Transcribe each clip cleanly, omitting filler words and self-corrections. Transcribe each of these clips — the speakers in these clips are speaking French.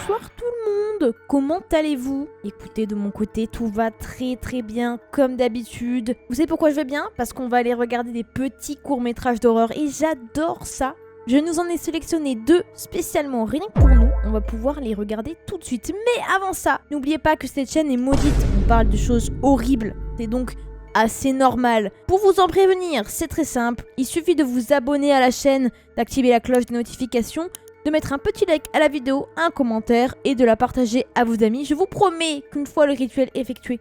Bonsoir tout le monde, comment allez-vous? Écoutez, de mon côté, tout va très bien, comme d'habitude. Vous savez pourquoi je vais bien? Parce qu'on va aller regarder des petits courts-métrages d'horreur et j'adore ça. Je nous en ai sélectionné 2 spécialement rien que pour nous. On va pouvoir les regarder tout de suite. Mais avant ça, n'oubliez pas que cette chaîne est maudite. On parle de choses horribles. C'est donc assez normal. Pour vous en prévenir, c'est très simple. Il suffit de vous abonner à la chaîne, d'activer la cloche de notification, de mettre un petit like à la vidéo, un commentaire et de la partager à vos amis. Je vous promets qu'une fois le rituel effectué,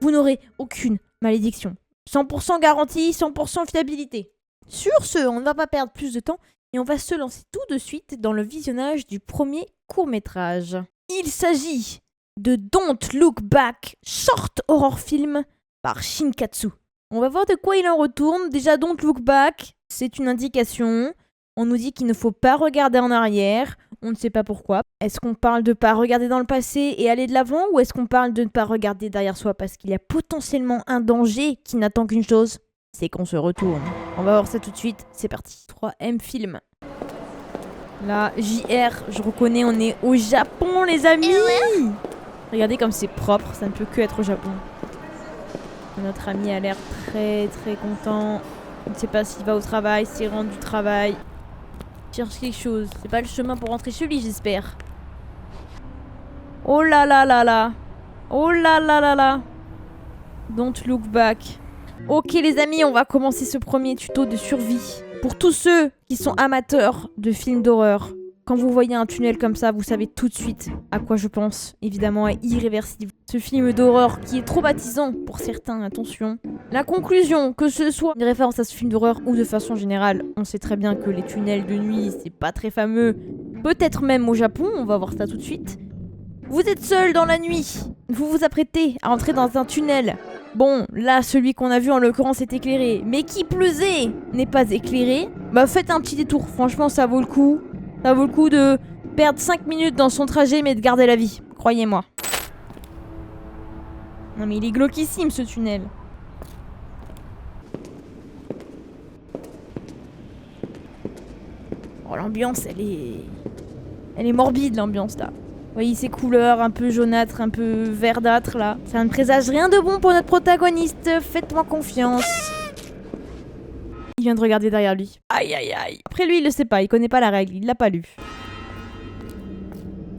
vous n'aurez aucune malédiction. 100% garantie, 100% fiabilité. Sur ce, on ne va pas perdre plus de temps et on va se lancer tout de suite dans le visionnage du premier court-métrage. Il s'agit de Don't Look Back, short horror film par Shinkatsu. On va voir de quoi il en retourne. Déjà, Don't Look Back, c'est une indication. On nous dit qu'il ne faut pas regarder en arrière. On ne sait pas pourquoi. Est-ce qu'on parle de pas regarder dans le passé et aller de l'avant, ou est-ce qu'on parle de ne pas regarder derrière soi parce qu'il y a potentiellement un danger qui n'attend qu'une chose, c'est qu'on se retourne. On va voir ça tout de suite. C'est parti. 3M Film. Là, JR, je reconnais, on est au Japon, les amis. Regardez comme c'est propre, ça ne peut que être au Japon. Notre ami a l'air très content. On ne sait pas s'il va au travail, s'il rentre du travail. Il cherche quelque chose. C'est pas le chemin pour rentrer chez lui, j'espère. Oh là là là là. Oh là là là là. Don't look back. Ok les amis, on va commencer ce premier tuto de survie. Pour tous ceux qui sont amateurs de films d'horreur, quand vous voyez un tunnel comme ça, vous savez tout de suite à quoi je pense. Évidemment, à Irréversible. Ce film d'horreur qui est traumatisant pour certains, attention. La conclusion, que ce soit une référence à ce film d'horreur ou de façon générale, on sait très bien que les tunnels de nuit, c'est pas très fameux. Peut-être même au Japon, on va voir ça tout de suite. Vous êtes seul dans la nuit. Vous vous apprêtez à entrer dans un tunnel. Bon, là, celui qu'on a vu en l'occurrence est éclairé. Mais qui plus est, n'est pas éclairé. Bah faites un petit détour, franchement ça vaut le coup. Ça vaut le coup de perdre 5 minutes dans son trajet mais de garder la vie, croyez-moi. Non mais il est glauquissime ce tunnel. Oh l'ambiance elle est morbide l'ambiance là. Vous voyez ces couleurs un peu jaunâtres, un peu verdâtres là. Ça ne présage rien de bon pour notre protagoniste, faites-moi confiance. Il vient de regarder derrière lui. Aïe aïe aïe. Après lui il le sait pas, il connaît pas la règle, il l'a pas lu.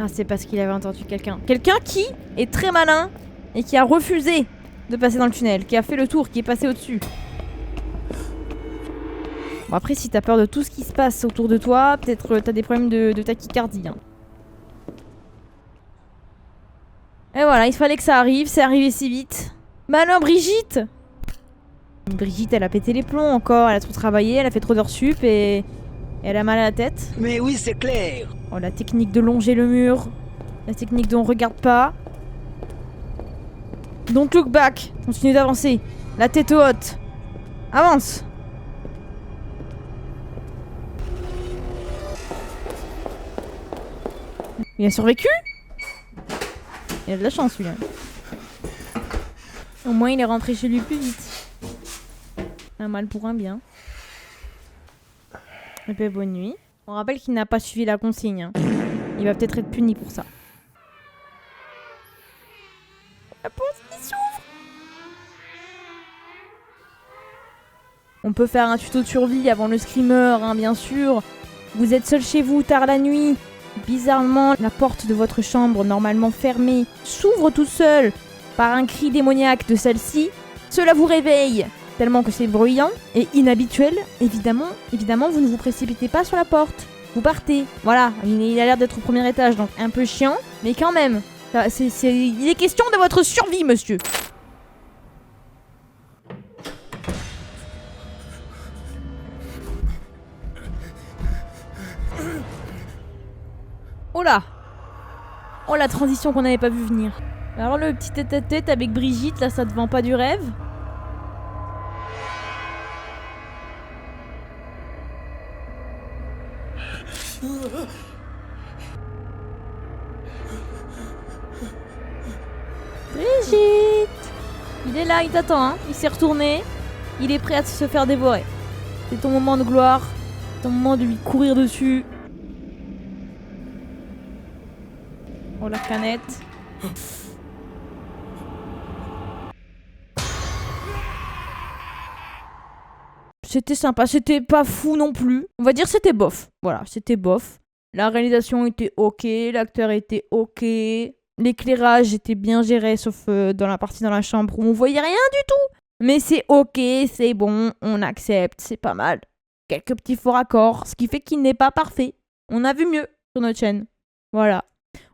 Ah c'est parce qu'il avait entendu quelqu'un. Quelqu'un qui est très malin et qui a refusé de passer dans le tunnel, qui a fait le tour, qui est passé au-dessus. Bon après si t'as peur de tout ce qui se passe autour de toi, peut-être t'as des problèmes de tachycardie. Hein. Et voilà, il fallait que ça arrive, c'est arrivé si vite. Mais alors Brigitte! Brigitte, elle a pété les plombs encore, elle a trop travaillé, elle a fait trop d'heures sup et elle a mal à la tête. Mais oui, c'est clair. Oh, la technique de longer le mur, la technique de on regarde pas. Don't look back, continue d'avancer, la tête haute. Avance. Il a survécu? Il a de la chance, lui. Au moins, il est rentré chez lui plus vite. Un mal pour un bien. Et puis, bonne nuit. On rappelle qu'il n'a pas suivi la consigne. Hein. Il va peut-être être puni pour ça. La porte qui s'ouvre. On peut faire un tuto de survie avant le screamer, hein, bien sûr. Vous êtes seul chez vous, tard la nuit. Bizarrement, la porte de votre chambre, normalement fermée, s'ouvre tout seul par un cri démoniaque de celle-ci. Cela vous réveille, tellement que c'est bruyant et inhabituel. Évidemment, vous ne vous précipitez pas sur la porte. Vous partez. Voilà, il a l'air d'être au premier étage, donc un peu chiant, mais quand même. Il est question de votre survie, monsieur. Oh là! Oh la transition qu'on n'avait pas vu venir. Alors le petit tête-à-tête avec Brigitte, là ça te vend pas du rêve? Brigitte! Il est là, il t'attend, hein? Il s'est retourné. Il est prêt à se faire dévorer. C'est ton moment de gloire. Ton moment de lui courir dessus. Oh la canette. C'était sympa, c'était pas fou non plus. On va dire c'était bof. Voilà, c'était bof. La réalisation était ok, l'acteur était ok. L'éclairage était bien géré, sauf dans la partie dans la chambre où on voyait rien du tout. Mais c'est ok, c'est bon, on accepte, c'est pas mal. Quelques petits faux raccords, ce qui fait qu'il n'est pas parfait. On a vu mieux sur notre chaîne. Voilà.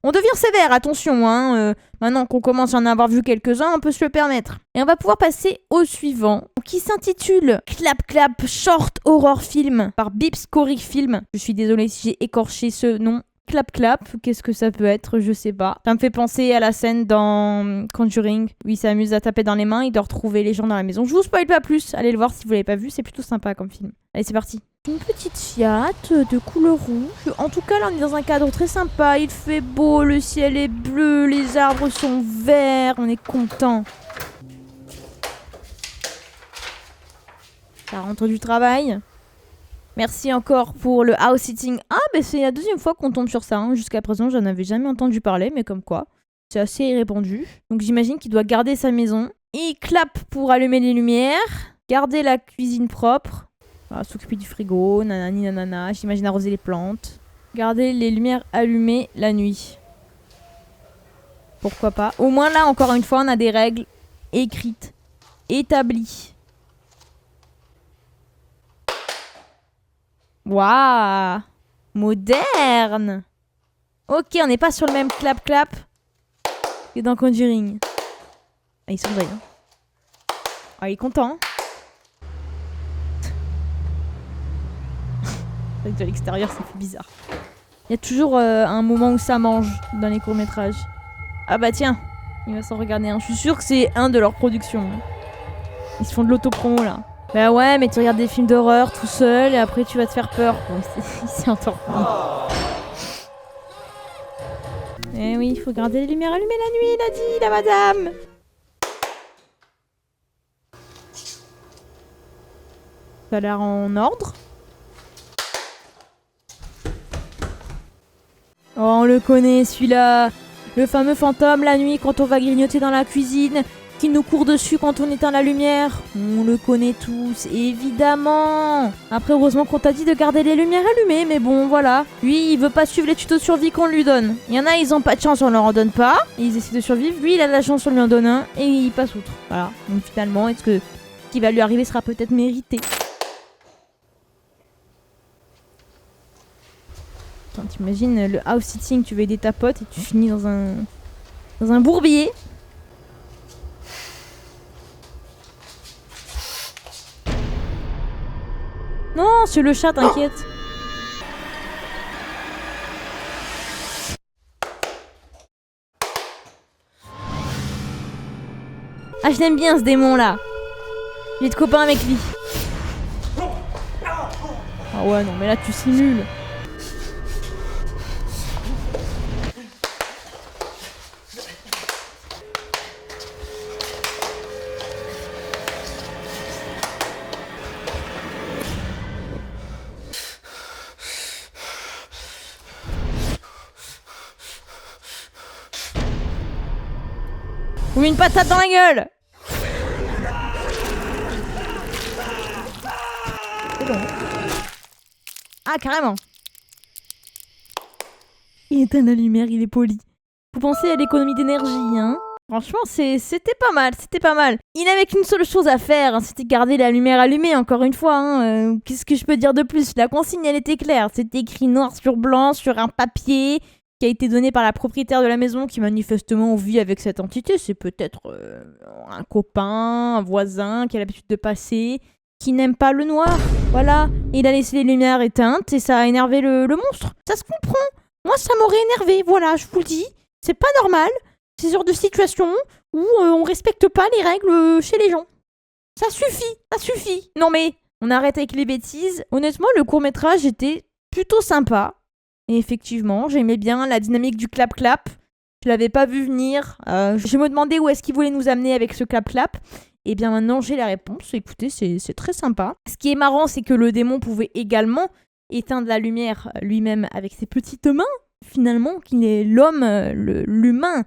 On devient sévère, attention, hein. Maintenant qu'on commence à en avoir vu quelques-uns, on peut se le permettre. Et on va pouvoir passer au suivant, qui s'intitule Clap Clap Short Horror Film par Bips Cory Film. Je suis désolée si j'ai écorché ce nom. Clap Clap, qu'est-ce que ça peut être? Je sais pas. Ça me fait penser à la scène dans Conjuring, où il s'amuse à taper dans les mains, il doit retrouver les gens dans la maison. Je vous spoil pas plus, allez le voir si vous l'avez pas vu, c'est plutôt sympa comme film. Allez, c'est parti. Une petite Fiat de couleur rouge. En tout cas, là, on est dans un cadre très sympa. Il fait beau, le ciel est bleu, les arbres sont verts. On est content. Ça rentre du travail. Merci encore pour le house sitting. Ah, ben c'est la deuxième fois qu'on tombe sur ça. Hein. Jusqu'à présent, j'en avais jamais entendu parler, mais comme quoi, c'est assez répandu. Donc j'imagine qu'il doit garder sa maison. Il clappe pour allumer les lumières. Garder la cuisine propre. Voilà, s'occuper du frigo, nanani nanana, j'imagine arroser les plantes. Garder les lumières allumées la nuit. Pourquoi pas. Au moins là, encore une fois, on a des règles écrites, établies. Waouh, moderne. Ok, on n'est pas sur le même clap-clap que dans Conjuring. Ah, il sourit. Hein. Ah, il est content. Hein. De l'extérieur, ça fait bizarre. Il y a toujours un moment où ça mange dans les courts-métrages. Ah bah tiens, il va s'en regarder un. Je suis sûre que c'est un de leurs productions. Ils se font de l'auto-promo là. Bah ouais, mais tu regardes des films d'horreur tout seul et après tu vas te faire peur. Bon, c'est endormi. Eh oui, il faut garder les lumières allumées la nuit, il a dit la madame. Ça a l'air en ordre. Oh, on le connaît celui-là. Le fameux fantôme la nuit quand on va grignoter dans la cuisine, qui nous court dessus quand on éteint la lumière. On le connaît tous, évidemment. Après, heureusement qu'on t'a dit de garder les lumières allumées, mais bon, voilà. Lui, il veut pas suivre les tutos de survie qu'on lui donne. Il y en a, ils ont pas de chance, on leur en donne pas. Et ils essaient de survivre. Lui, il a de la chance, on lui en donne un. Et il passe outre. Voilà. Donc finalement, est-ce que ce qui va lui arriver sera peut-être mérité? T'imagines le house sitting, tu veux aider ta pote et tu finis dans un bourbier. Non, c'est le chat, t'inquiète. Ah, je l'aime bien ce démon là. Je vais être copain avec lui. Ah ouais, non, mais là tu simules. Ou une patate dans la gueule. C'est bon. Ah, carrément. Il éteint la lumière, il est poli. Vous pensez à l'économie d'énergie, hein? Franchement, c'était pas mal, c'était pas mal. Il n'avait qu'une seule chose à faire, hein, c'était garder la lumière allumée, encore une fois. Hein. Qu'est-ce que je peux dire de plus? La consigne, elle était claire. C'était écrit noir sur blanc sur un papier qui a été donné par la propriétaire de la maison qui manifestement vit avec cette entité. C'est peut-être un copain, un voisin qui a l'habitude de passer, qui n'aime pas le noir. Voilà. Et il a laissé les lumières éteintes et ça a énervé le monstre. Ça se comprend. Moi, ça m'aurait énervé. Voilà, je vous le dis. C'est pas normal. C'est ce genre de situation où on respecte pas les règles chez les gens. Ça suffit. Ça suffit. Non mais, on arrête avec les bêtises. Honnêtement, le court-métrage était plutôt sympa. Et effectivement, j'aimais bien la dynamique du clap-clap. Je l'avais pas vu venir. Je me demandais où est-ce qu'il voulait nous amener avec ce clap-clap. Et bien maintenant, j'ai la réponse. Écoutez, c'est très sympa. Ce qui est marrant, c'est que le démon pouvait également éteindre la lumière lui-même avec ses petites mains. finalement l'homme, l'humain,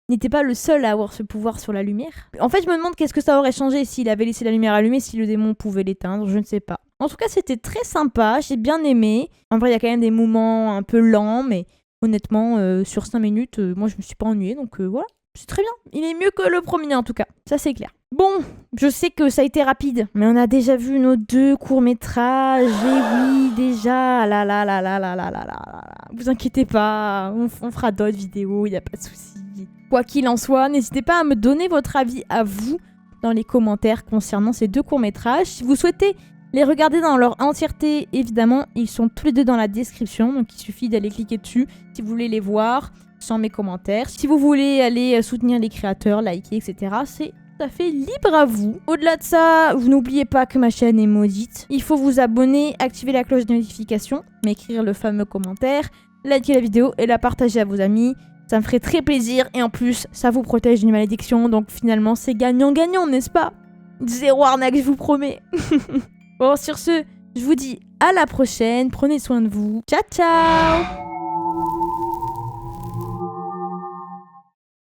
n'était pas le seul à avoir ce pouvoir sur la lumière. En fait, je me demande qu'est-ce que ça aurait changé s'il avait laissé la lumière allumée, si le démon pouvait l'éteindre, je ne sais pas. En tout cas, c'était très sympa, j'ai bien aimé. En vrai, il y a quand même des moments un peu lents, mais honnêtement, sur 5 minutes, moi je me suis pas ennuyée, donc voilà. C'est très bien. Il est mieux que le premier en tout cas. Ça c'est clair. Bon, je sais que ça a été rapide, mais on a déjà vu nos 2 courts-métrages. Et oui, déjà. Vous inquiétez pas, on fera d'autres vidéos, il n'y a pas de souci. Quoi qu'il en soit, n'hésitez pas à me donner votre avis à vous dans les commentaires concernant ces 2 courts-métrages. Si vous souhaitez les regarder dans leur entièreté, évidemment, ils sont tous les 2 dans la description, donc il suffit d'aller cliquer dessus si vous voulez les voir sans mes commentaires. Si vous voulez aller soutenir les créateurs, liker, etc., c'est tout à fait libre à vous. Au-delà de ça, vous n'oubliez pas que ma chaîne est maudite. Il faut vous abonner, activer la cloche de notification, m'écrire le fameux commentaire, liker la vidéo et la partager à vos amis. Ça me ferait très plaisir et en plus, ça vous protège d'une malédiction, donc finalement, c'est gagnant-gagnant, n'est-ce pas? 0 arnaque, je vous promets. Bon, sur ce, je vous dis à la prochaine, prenez soin de vous. Ciao, ciao!